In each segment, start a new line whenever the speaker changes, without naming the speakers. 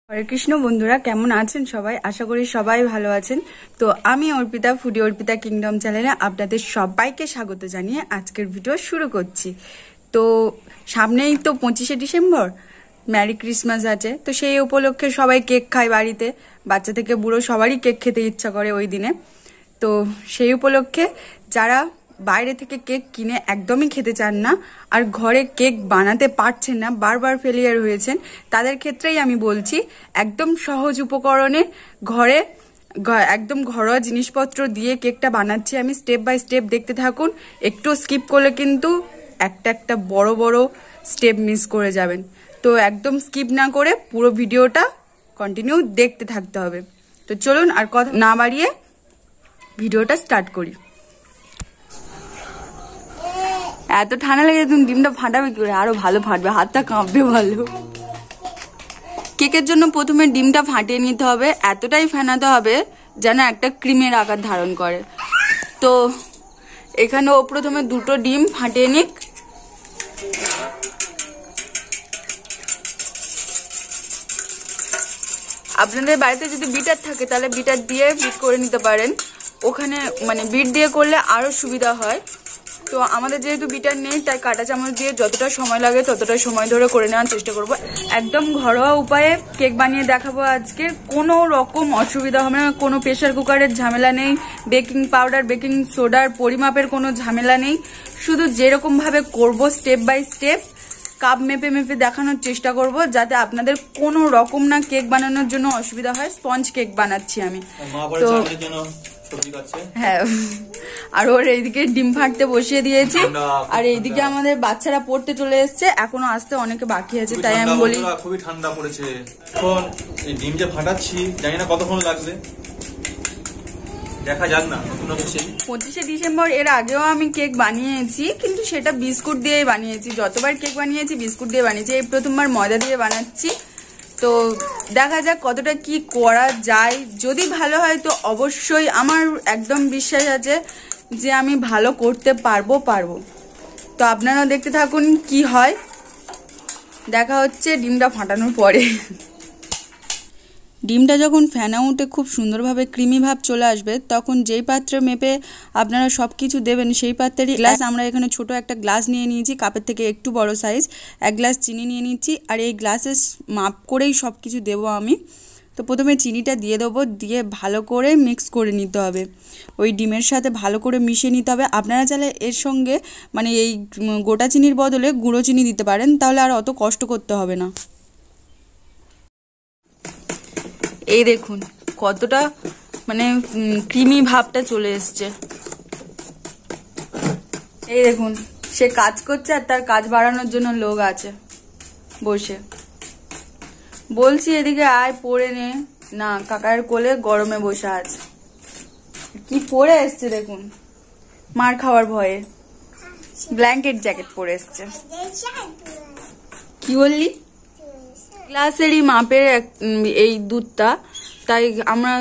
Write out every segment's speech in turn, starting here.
হরে কৃষ্ণ বন্ধুরা, কেমন আছেন সবাই? আশা করি সবাই ভালো আছেন। তো আমি অর্পিতা, ফুডি অর্পিতা কিংডম চ্যানেলে আপনাদের সবাইকে স্বাগত জানিয়ে আজকের ভিডিও শুরু করছি। তো সামনেই তো 25শে ডিসেম্বর, ম্যারি ক্রিসমাস আছে। তো সেই উপলক্ষে সবাই কেক খায় বাড়িতে, বাচ্চা থেকে বুড়ো সবারই কেক খেতে ইচ্ছা করে ওই দিনে। তো সেই উপলক্ষে যারা বাইরে থেকে কেক কিনে একদমই খেতে চান না আর ঘরে কেক বানাতে পারছেন না, বারবার ফেলিয়ার হয়েছেন, তাদের ক্ষেত্রেই আমি বলছি একদম সহজ উপকরণে ঘরে একদম ঘরোয়া জিনিসপত্র দিয়ে কেকটা বানাচ্ছি আমি। স্টেপ বাই স্টেপ দেখতে থাকুন, একটু স্কিপ করলে কিন্তু একটা বড় বড় স্টেপ মিস করে যাবেন। তো একদম স্কিপ না করে পুরো ভিডিওটা কন্টিনিউ দেখতে থাকতে হবে। তো চলুন আর কথা না বাড়িয়ে ভিডিওটা স্টার্ট করি। এত ঠান্ডা লেগে তুমি ডিমটা ফাটাবে কি করে? আরো ভালো ফাটবে, হাতটা কাঁপবে ভালো। কেকের জন্য প্রথমে ডিমটা ফাটিয়ে নিতে হবে, এতটাই ফেনাতে হবে যেন একটা ক্রিমের আকার ধারণ করে। তো এখানে ও প্রথমে দুটো ডিম ফাটিয়ে নিক। আপনাদের বাড়িতে যদি বিটার থাকে তাহলে বিটার দিয়ে বিট করে নিতে পারেন, ওখানে মানে বিট দিয়ে করলে আরো সুবিধা হয়। তো আমাদের যেহেতু বিটার নেই তাই কাঁটা চামচ দিয়ে যতটা সময় লাগে ততটা সময় ধরে করে নেওয়ার চেষ্টা করব। একদম ঘরোয়া উপায়ে কেক বানিয়ে দেখাবো আজকে, কোনো রকম অসুবিধা হবে না, কোনো প্রেসার কুকারের ঝামেলা নেই, বেকিং পাউডার বেকিং সোডার পরিমাপের কোনো ঝামেলা নেই। শুধু যেরকম ভাবে করব স্টেপ বাই স্টেপ কাপ মেপে মেপে দেখানোর চেষ্টা করব, যাতে আপনাদের কোনো রকম না কেক বানানোর জন্য অসুবিধা হয়। স্পঞ্জ কেক বানাচ্ছি আমি। তো হ্যাঁ, আর ওর এইদিকে ডিম ফাটতে বসিয়ে দিয়েছি, আর এইদিকে আমাদের বাচ্চারা পড়তে চলে এসছে, এখনো আসতে অনেকে বাকি আছে। তাই আমি বলি
খুবই ঠান্ডা পড়েছে, এখন এই ডিম যে ফাটাচ্ছি জানি না কতক্ষণ লাগবে, দেখা যাক না।
25শে ডিসেম্বর এর আগেও আমি কেক বানিয়েছি, কিন্তু সেটা বিস্কুট দিয়েই বানিয়েছি। যতবার কেক বানিয়েছি বিস্কুট দিয়ে বানিয়েছি, এই প্রথমবার ময়দা দিয়ে বানাচ্ছি। তো দেখা যাক কতটা কি করা যায়। যদি ভালো হয় তো অবশ্যই আমার একদম বিশ্বাস আছে যে আমি ভালো করতে পারবো। তো আপনারা দেখতে থাকুন কি হয়। দেখা হচ্ছে ডিমটা ফাটানোর পরে। ডিমটা যখন ফেনা উঠে খুব সুন্দরভাবে ক্রিমি ভাব চলে আসবে, তখন যেই পাত্রে মেপে আপনারা সব কিছু দেবেন সেই পাত্রেরই গ্লাস, আমরা এখানে ছোট একটা গ্লাস নিয়ে নিয়েছি, কাপের থেকে একটু বড় সাইজ, 1 গ্লাস চিনি নিয়ে নিচ্ছি। আর এই গ্লাসের মাপ করেই সব কিছু দেবো আমি। তো প্রথমে চিনিটা দিয়ে দেবো, দিয়ে ভালো করে মিক্স করে নিতে হবে, ওই ডিমের সাথে ভালো করে মিশিয়ে নিতে হবে। আপনারা চাইলে এর সঙ্গে মানে এই গোটা চিনির বদলে গুঁড়ো চিনি দিতে পারেন, তাহলে আর অত কষ্ট করতে হবে না। এই দেখুন কতটা মানে ক্রিমি ভাবটা চলে এসছে। এই দেখুন সে কাজ করছে আর তার কাজ বাড়ানোর জন্য লোক আছে বসে। বলছি এদিকে আয় পড়ে নে, না কাকার কোলে গরমে বসে আছে। কি পরে এসছে দেখুন, মার খাওয়ার ভয়ে ব্ল্যাঙ্কেট জ্যাকেট পরে এসছে। কি বললি? গ্লাসেরই মাপের এই দুধটা, তাই আমরা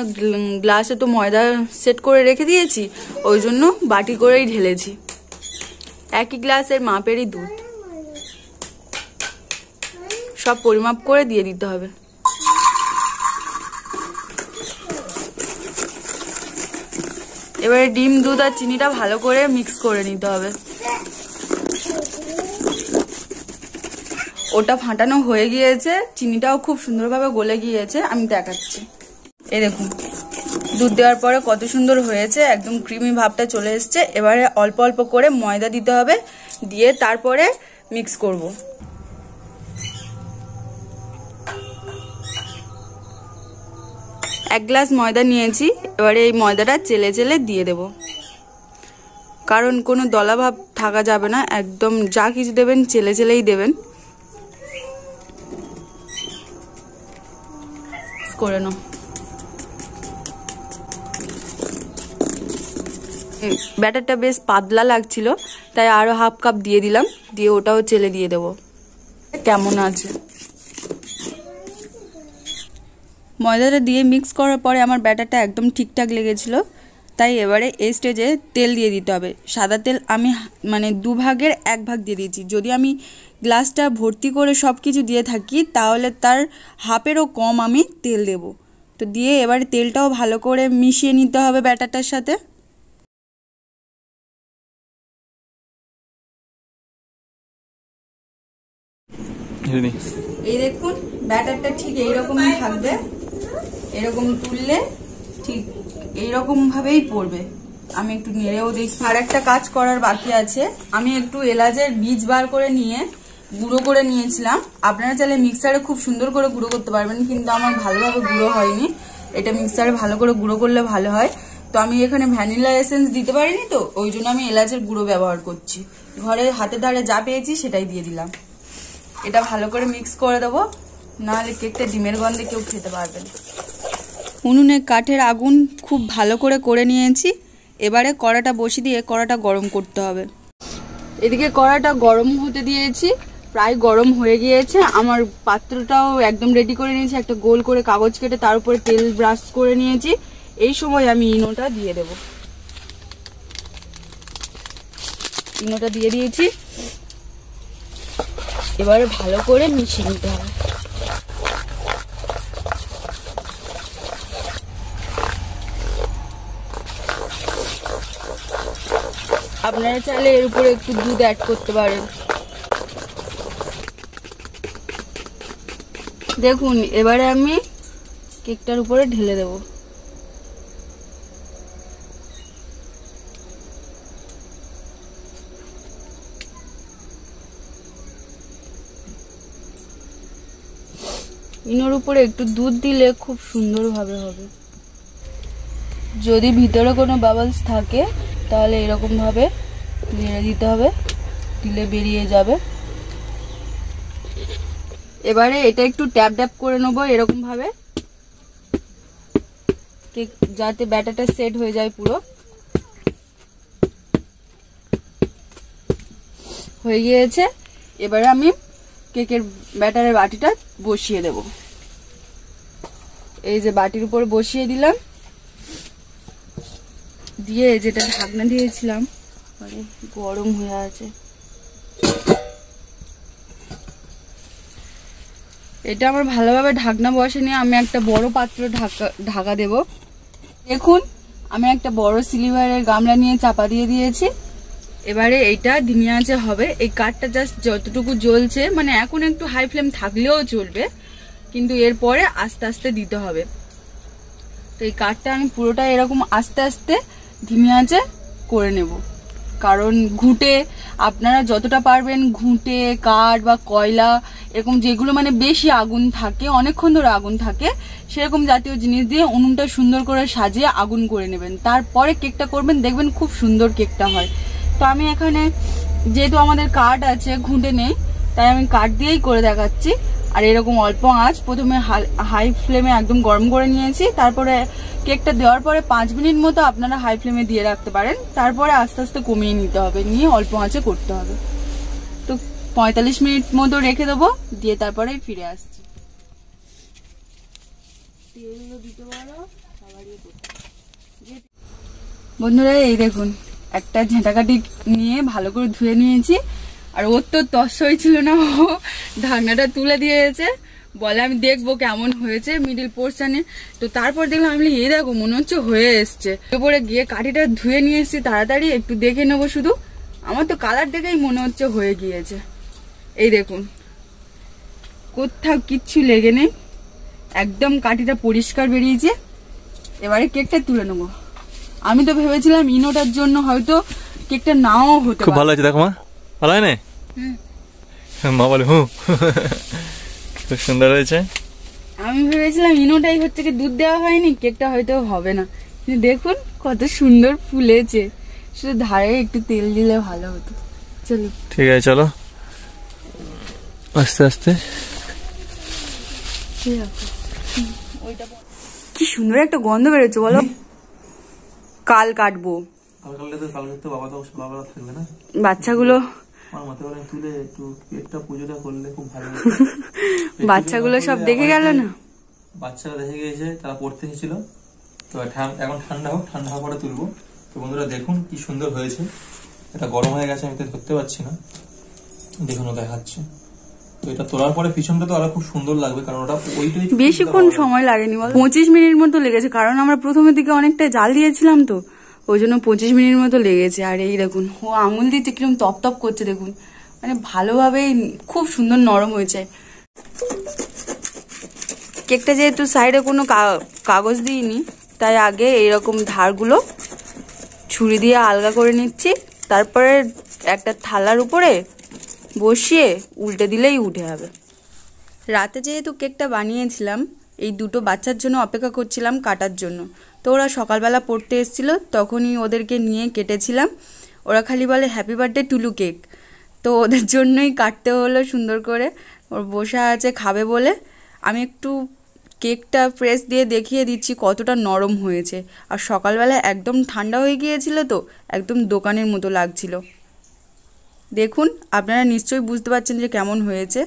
গ্লাসে তো ময়দা সেট করে রেখে দিয়েছি, ওই জন্য বাটি করেই ঢেলেছি। একই গ্লাসের মাপেরই দুধ, সব পরিমাপ করে দিয়ে দিতে হবে। এবারে ডিম দুধ আর চিনিটা ভালো করে মিক্স করে নিতে হবে। ওটা ফাটানো হয়ে গিয়েছে, চিনিটাও খুব সুন্দরভাবে গলে গিয়েছে, আমি দেখাচ্ছি। এই দেখুন দুধ দেওয়ার পরে কত সুন্দর হয়েছে, একদম ক্রিমি ভাবটা চলে এসছে। এবারে অল্প অল্প করে ময়দা দিতে হবে, দিয়ে তারপরে মিক্স করব। এক গ্লাস ময়দা নিয়েছি, এবারে এই ময়দাটা চেলে চেলে দিয়ে দেব, কারণ কোনো দলা ভাব থাকা যাবে না, একদম যা কিছু দেবেন চেলে চেলেই দেবেন। করে নাও। ব্যাটারটা বেশ পাতলা লাগছিল, তাই আরো হাফ কাপ দিয়ে দিলাম, দিয়ে ওটাও চেলে দিয়ে দেব। কেমন আছে ময়দাটা দিয়ে মিক্স করার পরে আমার ব্যাটারটা একদম ঠিকঠাক লেগেছিল, তাই এবারে এই স্টেজে তেল দিয়ে দিতে হবে। সাদা তেল আমি মানে 2 ভাগের 1 ভাগ দিয়ে দিয়েছি। যদি আমি গ্লাসটা ভর্তি করে সব কিছু দিয়ে থাকি তাহলে তার হাফেরও কম আমি তেল দেব। তো দিয়ে এবারে তেলটাও ভালো করে মিশিয়ে নিতে হবে ব্যাটারটার সাথে। এই দেখুন ব্যাটারটা ঠিক এইরকমই থাকবে, এরকম তুললে ঠিক এইরকম ভাবেই পড়বে। আমি একটু নেড়েও দেখি। আর একটা কাজ করার বাকি আছে, আমি একটু এলাচের বীজ বার করে নিয়ে গুঁড়ো করে নিয়েছিলাম। আপনারা চাইলে মিক্সারে খুব সুন্দর করে গুঁড়ো করতে পারবেন, কিন্তু আমার ভালোভাবে গুঁড়ো হয়নি। এটা মিক্সারে ভালো করে গুঁড়ো করলে ভালো হয়। তো আমি এখানে ভ্যানিলা এসেন্স দিতে পারিনি, তো ওই জন্য আমি এলাচের গুঁড়ো ব্যবহার করছি। ঘরে হাতে ধারে যা পেয়েছি সেটাই দিয়ে দিলাম। এটা ভালো করে মিক্স করে দেবো, নাহলে কেকটা ডিমের গন্ধে কেউ খেতে পারবে না। উনুনে কাঠের আগুন খুব ভালো করে নিয়েছি। এবারে কড়াটা বসিয়ে দিয়ে কড়াটা গরম করতে হবে। এদিকে কড়াটা গরম হতে দিয়েছি, প্রায় গরম হয়ে গিয়েছে। আমার পাত্রটাও একদম রেডি করে নিয়েছি, একটা গোল করে কাগজ কেটে তার উপরে তেল ব্রাশ করে নিয়েছি। এই সময় আমি ইনোটা দিয়ে দেব। ইনোটা দিয়ে দিয়েছি, এবারে ভালো করে মিশিয়ে নিতে হবে। আপনারা চাইলে এর উপরে একটু দুধ অ্যাড করতে পারেন। দেখুন এবারে আমি কেকটার উপরে ঢেলে দেব। ইনোর উপরে একটু দুধ দিলে খুব সুন্দরভাবে হবে। যদি ভিতরে কোনো বাবলস থাকে তাহলে এরকম ভাবে নেড়ে দিতে হবে, দিলে বেরিয়ে যাবে। এবারে এটা একটু ট্যাপ ট্যাপ করে নেবো এরকম ভাবে, কেক যাতে ব্যাটারটা সেট হয়ে যায়। পুরো হয়ে গিয়েছে। এবারে আমি কেকের ব্যাটারের বাটিটা বসিয়ে দেব। এই যে বাটির উপর বসিয়ে দিলাম, দিয়ে যেটা ঢাকনা দিয়েছিলাম গরম হয়ে আছে। এটা আমার ভালোভাবে ঢাকনা বসেনি, আমি একটা বড় পাত্র ঢাকা দেব। দেখুন আমি একটা বড় সিলিভারের গামলা নিয়ে চাপা দিয়ে দিয়েছি। এবারে এইটা ধিমি আঁচে হবে। এই কাঠটা জাস্ট যতটুকু জ্বলছে, মানে এখন একটু হাই ফ্লেম থাকলেও চলবে, কিন্তু এরপরে আস্তে আস্তে দিতে হবে। তো এই কাঠটা আমি পুরোটা এরকম আস্তে আস্তে ধিমি আঁচে করে নেব। কারণ ঘুঁটে আপনারা যতটা পারবেন ঘুঁটে কাঠ বা কয়লা এরকম যেগুলো মানে বেশি আগুন থাকে, অনেকক্ষণ ধরে আগুন থাকে, সেরকম জাতীয় জিনিস দিয়ে উনুনটা সুন্দর করে সাজিয়ে আগুন করে নেবেন। তারপরে কেকটা করবেন, দেখবেন খুব সুন্দর কেকটা হয়। তো আমি এখানে যেহেতু আমাদের কাঠ আছে, ঘুঁটে নেই, তাই আমি কাঠ দিয়েই করে দেখাচ্ছি। আর এরকম অল্প আঁচ, প্রথমে হাই ফ্লেমে একদম গরম করে নিয়েছি। তারপরে কেকটা দেওয়ার পরে 5 মিনিট মতো আপনারা হাই ফ্লেমে দিয়ে রাখতে পারেন। তারপরে আস্তে আস্তে কমিয়ে নিতে হবে, নিয়ে অল্প আঁচে করতে হবে। তো 45 মিনিট মতো রেখে দেবো, দিয়ে তারপরে ফিরে আসছি। বন্ধুরা এই দেখুন একটা ঝেঁটাকাটি নিয়ে ভালো করে ধুয়ে নিয়েছি। আর ওর তো তস হয়েছিল না, ও ঢাকনাটা তুলে দিয়েছে, বলে আমি দেখবো কেমন হয়েছে মিডিল পোর্শনে। তো তারপর দেখলাম আমি এই দেখো মনে হচ্ছে হয়ে এসছে। এরপরে গিয়ে কাঠিটা ধুয়ে নিয়ে এসছি তাড়াতাড়ি, একটু দেখে নেবো শুধু। আমার তো কালার দেখেই মনে হচ্ছে হয়ে গিয়েছে। এই দেখুন কোথাও কিচ্ছু লেগে নেই, একদম কাঠিটা পরিষ্কার বেরিয়েছে। এবারে কেকটা তুলে নেবো। আমি তো ভেবেছিলাম ইনোটার জন্য হয়তো কেকটা নাও হতে পারে।
খুব ভালো হয়েছে দেখো মা, ভালো হয় না? মা বলে হুঁ, খুব সুন্দর হয়েছে।
আমি ভেবেছিলাম ইনোটাই হচ্ছে কি দুধ দেওয়া হয়নি, কেকটা হয়তো হবে না, কিন্তু দেখুন কত সুন্দর ফুলেছে। শুধু ধারে একটু তেল দিলে ভালো হতো। চলো
ঠিক আছে, চলো আস্তে আস্তে।
কি সুন্দর একটা গন্ধ বেরোচ্ছে বলো। কাল কাটবো, বাচ্চাগুলো বাচ্চাগুলো সব দেখে গেল না।
বাচ্চারা দেখে গিয়েছে, তারা পড়তে এসেছিল তো এখন ঠান্ডা হোক, ঠান্ডা হওয়ার পরে তুলবো। তো বন্ধুরা দেখুন কি সুন্দর হয়েছে। এটা গরম হয়ে গেছে, আমি তো ধরতে পারছি না, দেখুন ও দেখাচ্ছে। তো এটা তোলার পরে পিছনটা তো আরো খুব সুন্দর লাগবে, কারণ ওটা ওইটাই
বেশিক্ষণ সময় লাগেনি বল, 25 মিনিট মতো লেগেছে, কারণ আমরা প্রথমের দিকে অনেকটা জাল দিয়েছিলাম তো ওই জন্য 25 মিনিট মতো লেগেছে। আর এই দেখুন ও আঙুল দিতে কিরকম তপ তপ করছে, দেখুন মানে ভালোভাবে খুব সুন্দর নরম হয়েছে। কেকটা যেহেতু সাইডে কোনো কাগজ দিইনি, তাই আগে এইরকম ধারগুলো ছুরি দিয়ে আলগা করে নিচ্ছি, তারপরে একটা থালার উপরে বসিয়ে উল্টে দিলেই উঠে যাবে। রাতে যেহেতু কেকটা বানিয়েছিলাম, এই দুটো বাচ্চার জন্য অপেক্ষা করছিলাম কাটার জন্য। তো ওরা সকালবেলা পড়তে এসেছিলো, তখনই ওদেরকে নিয়ে কেটেছিলাম। ওরা খালি বলে হ্যাপি বার্থডে টুলু কেক, তো ওদের জন্যই কাটতে হলো সুন্দর করে। ওর বসা আছে খাবে বলে। আমি একটু কেকটা প্রেস দিয়ে দেখিয়ে দিচ্ছি কতটা নরম হয়েছে। আর সকালবেলা একদম ঠান্ডা হয়ে গিয়েছিল তো একদম দোকানের মতো লাগছিল। দেখুন আপনারা নিশ্চয়ই বুঝতে পারছেন যে কেমন হয়েছে।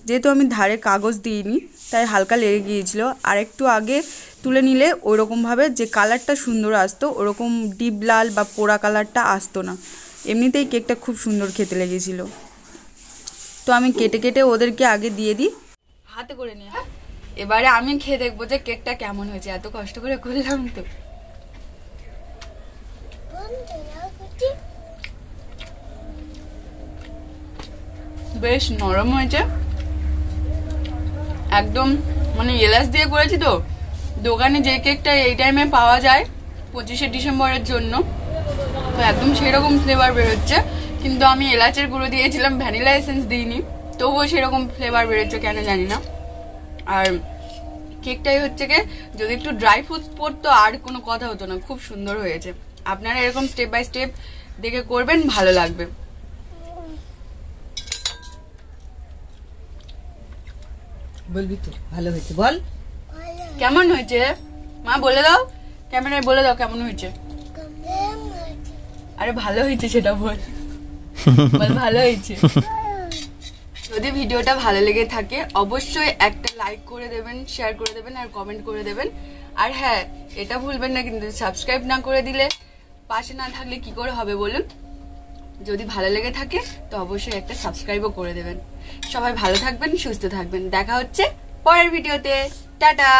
যেহেতু আমি ধারে কাগজ দিইনি তাই হালকা লেগে গিয়েছিল, আর একটু আগে তুলে নিলে ওইরকমভাবে যে কালারটা সুন্দর আসতো ওরকম ডিপ লাল বা পোড়া কালারটা আসতো না। এমনিতেই কেকটা খুব সুন্দর খেতে লেগেছিল। তো আমি কেটে কেটে ওদেরকে আগে দিয়ে দিই হাতে করে নিয়ে। এবারে আমি খেয়ে দেখবো যে কেকটা কেমন হয়েছে, এত কষ্ট করে করলাম তো। বেশ নরম হয়েছে একদম, মানে এলাচ দিয়ে করেছি তো। দোকানে যে কেকটা এই টাইমে পাওয়া যায় 25শে ডিসেম্বরের জন্য, তো একদম সেরকম ফ্লেভার বেরোচ্ছে। কিন্তু আমি এলাচের গুঁড়ো দিয়েছিলাম, ভ্যানিলা এসেন্স দিইনি, তবুও সেরকম ফ্লেভার বেরোচ্ছে কেন জানি না। আর কেকটাই হচ্ছে কি, যদি একটু ড্রাই ফ্রুটস পড়তো আর কোনো কথা হতো না। খুব সুন্দর হয়েছে। আপনারা এরকম স্টেপ বাই স্টেপ দেখে করবেন, ভালো লাগবে।
বলবি তো ভালো হয়েছে, বল
কেমন হয়েছে মা, বলে দাও, ক্যামেরায় বলে দাও কেমন হয়েছে। আরে ভালো হয়েছে সেটা বল, বল ভালো হয়েছে। যদি ভিডিওটা ভালো লেগে থাকে অবশ্যই একটা লাইক করে দেবেন, শেয়ার করে দেবেন আর কমেন্ট করে দেবেন। আর হ্যাঁ, এটা ভুলবেন না কিন্তু, সাবস্ক্রাইব না করে দিলে, পাশে না থাকলে কি করে হবে বলুন। যদি ভালো লেগে থাকে তো অবশ্যই একটা সাবস্ক্রাইবও করে দেবেন। সবাই ভালো থাকবেন, সুস্থ থাকবেন। দেখা হচ্ছে পরের ভিডিওতে। টাটা।